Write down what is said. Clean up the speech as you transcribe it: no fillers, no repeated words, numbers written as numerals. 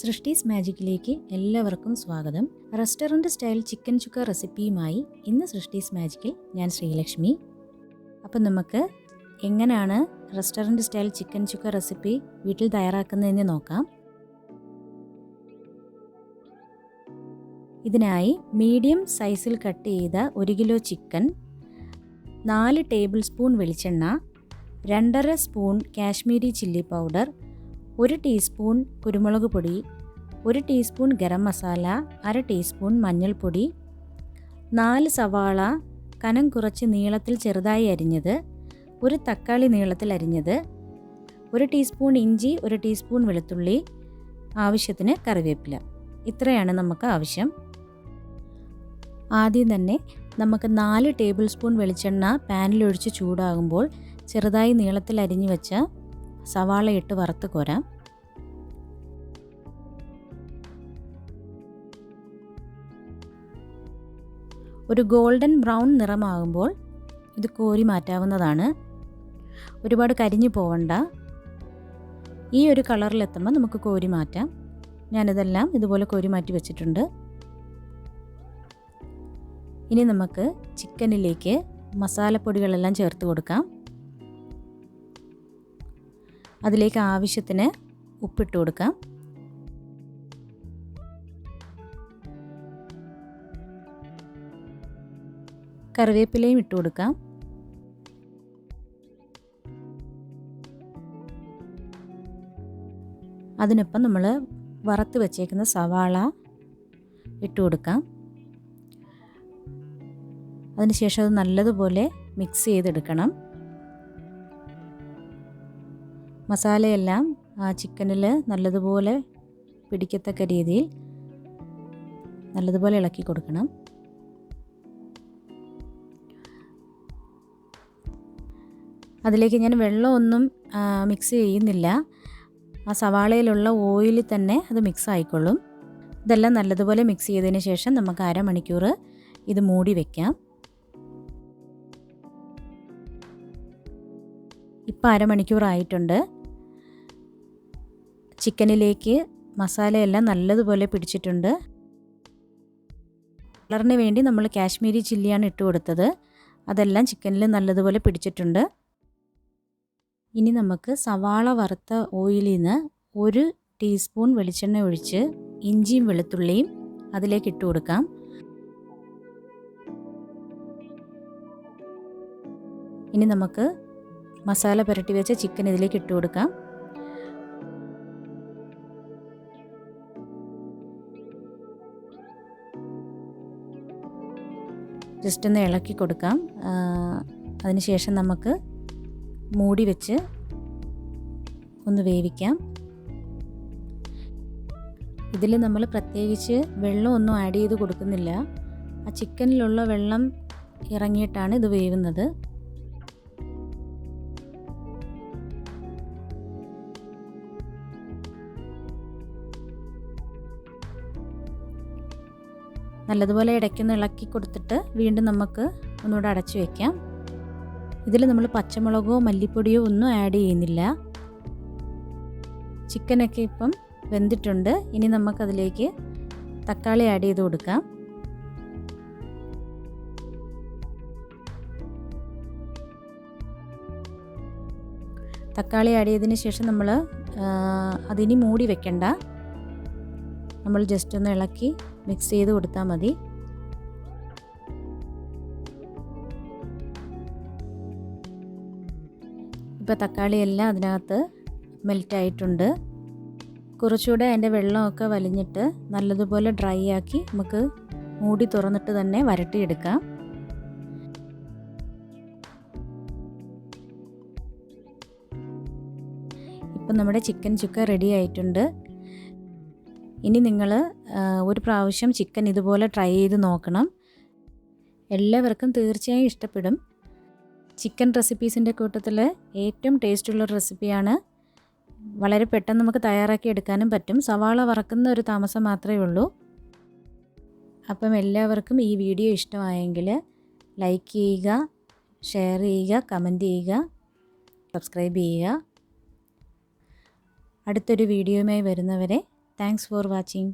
സൃഷ്ടിസ് മാജിക്കിലേക്ക് എല്ലാവർക്കും സ്വാഗതം. Restaurant style chicken chukka റെസിപ്പിയുമായി ഇന്ന് സൃഷ്ടിസ് മാജിക്കിൽ ഞാൻ ശ്രീലക്ഷ്മി. അപ്പം നമുക്ക് എങ്ങനെയാണ് restaurant style chicken chukka recipe വീട്ടിൽ തയ്യാറാക്കുന്നതെന്ന് നോക്കാം. ഇതിനായി മീഡിയം സൈസിൽ കട്ട് ചെയ്ത 1 കിലോ ചിക്കൻ, 4 ടേബിൾ സ്പൂൺ വെളിച്ചെണ്ണ, 2.5 spoon Kashmiri chilli powder, 1 teaspoon കുരുമുളക് പൊടി, 1 ടീസ്പൂൺ ഗരം മസാല, 1/2 ടീസ്പൂൺ മഞ്ഞൾപ്പൊടി, 4 സവാള കനം കുറച്ച് നീളത്തിൽ ചെറുതായി അരിഞ്ഞത്, 1 തക്കാളി നീളത്തിൽ അരിഞ്ഞത്, 1 ടീസ്പൂൺ ഇഞ്ചി, 1 ടീസ്പൂൺ വെളുത്തുള്ളി, ആവശ്യത്തിന് കറിവേപ്പില. ഇത്രയാണ് നമുക്ക് ആവശ്യം. ആദ്യം തന്നെ നമുക്ക് 4 ടേബിൾ സ്പൂൺ വെളിച്ചെണ്ണ പാനിലൊഴിച്ച് ചൂടാകുമ്പോൾ ചെറുതായി നീളത്തിൽ അരിഞ്ഞു വെച്ച സവാള ഇട്ട് വറുത്ത് കോരാം. ഒരു ഗോൾഡൻ ബ്രൗൺ നിറമാകുമ്പോൾ ഇത് കോരി മാറ്റാവുന്നതാണ്. ഒരുപാട് കരിഞ്ഞു പോവണ്ട. ഈ ഒരു കളറിലെത്തുമ്പോൾ നമുക്ക് കോരി മാറ്റാം. ഞാനിതെല്ലാം ഇതുപോലെ കോരി മാറ്റി വെച്ചിട്ടുണ്ട്. ഇനി നമുക്ക് ചിക്കനിലേക്ക് മസാലപ്പൊടികളെല്ലാം ചേർത്ത് കൊടുക്കാം. അതിലേക്ക് ആവശ്യത്തിന് ഉപ്പിട്ട് കൊടുക്കാം. കറിവേപ്പിലയും ഇട്ട് കൊടുക്കാം. അതിനൊപ്പം നമ്മൾ വറുത്ത് വെച്ചേക്കുന്ന സവാള ഇട്ട് കൊടുക്കാം. അതിനുശേഷം അത് നല്ലതുപോലെ മിക്സ് ചെയ്തെടുക്കണം. മസാലയെല്ലാം ആ ചിക്കനിൽ നല്ലതുപോലെ പിടിക്കത്തക്ക രീതിയിൽ നല്ലതുപോലെ ഇളക്കി കൊടുക്കണം. അതിലേക്ക് ഞാൻ വെള്ളമൊന്നും മിക്സ് ചെയ്യുന്നില്ല. ആ സവാളയിലുള്ള ഓയിലിൽ തന്നെ അത് മിക്സ് ആയിക്കൊള്ളും. ഇതെല്ലാം നല്ലതുപോലെ മിക്സ് ചെയ്തതിന് ശേഷം നമുക്ക് 1/2 മണിക്കൂർ ഇത് മൂടി വയ്ക്കാം. ഇപ്പോൾ 1/2 മണിക്കൂർ ആയിട്ടുണ്ട്. ചിക്കനിലേക്ക് മസാലയെല്ലാം നല്ലതുപോലെ പിടിച്ചിട്ടുണ്ട്. കളറിന് വേണ്ടി നമ്മൾ കാശ്മീരി ചില്ലിയാണ് ഇട്ട് കൊടുത്തത്. അതെല്ലാം ചിക്കനിൽ നല്ലതുപോലെ പിടിച്ചിട്ടുണ്ട്. ഇനി നമുക്ക് സവാള വറുത്ത ഓയിലിൽ നിന്ന് 1 ടീസ്പൂൺ വെളിച്ചെണ്ണ ഒഴിച്ച് ഇഞ്ചിയും വെളുത്തുള്ളിയും അതിലേക്ക് ഇട്ട് കൊടുക്കാം. ഇനി നമുക്ക് മസാല പുരട്ടി വെച്ച ചിക്കൻ ഇതിലേക്ക് ഇട്ട് കൊടുക്കാം. ജസ്റ്റ് ഒന്ന് ഇളക്കി കൊടുക്കാം. അതിനുശേഷം നമുക്ക് മൂടി വെച്ച് ഒന്ന് വേവിക്കാം. ഇതിൽ നമ്മൾ പ്രത്യേകിച്ച് വെള്ളമൊന്നും ആഡ് ചെയ്ത് കൊടുക്കുന്നില്ല. ആ ചിക്കനിലുള്ള വെള്ളം ഇറങ്ങിയിട്ടാണ് ഇത് വേവുന്നത്. നല്ലതുപോലെ ഇടയ്ക്കൊന്ന് ഇളക്കി കൊടുത്തിട്ട് വീണ്ടും നമുക്ക് ഒന്നുകൂടെ അടച്ചു വയ്ക്കാം. ഇതിൽ നമ്മൾ പച്ചമുളകോ മല്ലിപ്പൊടിയോ ഒന്നും ആഡ് ചെയ്യുന്നില്ല. ചിക്കനൊക്കെ ഇപ്പം വെന്തിട്ടുണ്ട്. ഇനി നമുക്കതിലേക്ക് തക്കാളി ആഡ് ചെയ്ത് കൊടുക്കാം. തക്കാളി ആഡ് ചെയ്തതിന് ശേഷം നമ്മൾ അതിനി മൂടി വെക്കണ്ട. നമ്മൾ ജസ്റ്റ് ഒന്ന് ഇളക്കി മിക്സ് ചെയ്ത് കൊടുത്താൽ മതി. ഇപ്പോൾ തക്കാളിയെല്ലാം അതിനകത്ത് മെൽറ്റായിട്ടുണ്ട്. കുറച്ചുകൂടെ അതിൻ്റെ വെള്ളമൊക്കെ വലിഞ്ഞിട്ട് നല്ലതുപോലെ ഡ്രൈ ആക്കി നമുക്ക് മൂടി തുറന്നിട്ട് തന്നെ വരട്ടിയെടുക്കാം. ഇപ്പം നമ്മുടെ ചിക്കൻ ചുക്ക റെഡി ആയിട്ടുണ്ട്. ഇനി നിങ്ങൾ ഒരു പ്രാവശ്യം ചിക്കൻ ഇതുപോലെ ട്രൈ ചെയ്ത് നോക്കണം. എല്ലാവർക്കും തീർച്ചയായും ഇഷ്ടപ്പെടും. ചിക്കൻ റെസിപ്പീസിൻ്റെ കൂട്ടത്തിൽ ഏറ്റവും ടേസ്റ്റുള്ള റെസിപ്പിയാണ്. വളരെ പെട്ടെന്ന് നമുക്ക് തയ്യാറാക്കി എടുക്കാനും പറ്റും. സവാള വറക്കുന്ന ഒരു താമസം മാത്രമേ ഉള്ളൂ. അപ്പം എല്ലാവർക്കും ഈ വീഡിയോ ഇഷ്ടമായെങ്കിൽ ലൈക്ക് ചെയ്യുക, ഷെയർ ചെയ്യുക, കമൻറ്റ് ചെയ്യുക, സബ്സ്ക്രൈബ് ചെയ്യുക. അടുത്തൊരു വീഡിയോയുമായി വരുന്നവരെ താങ്ക്സ് ഫോർ വാച്ചിങ്.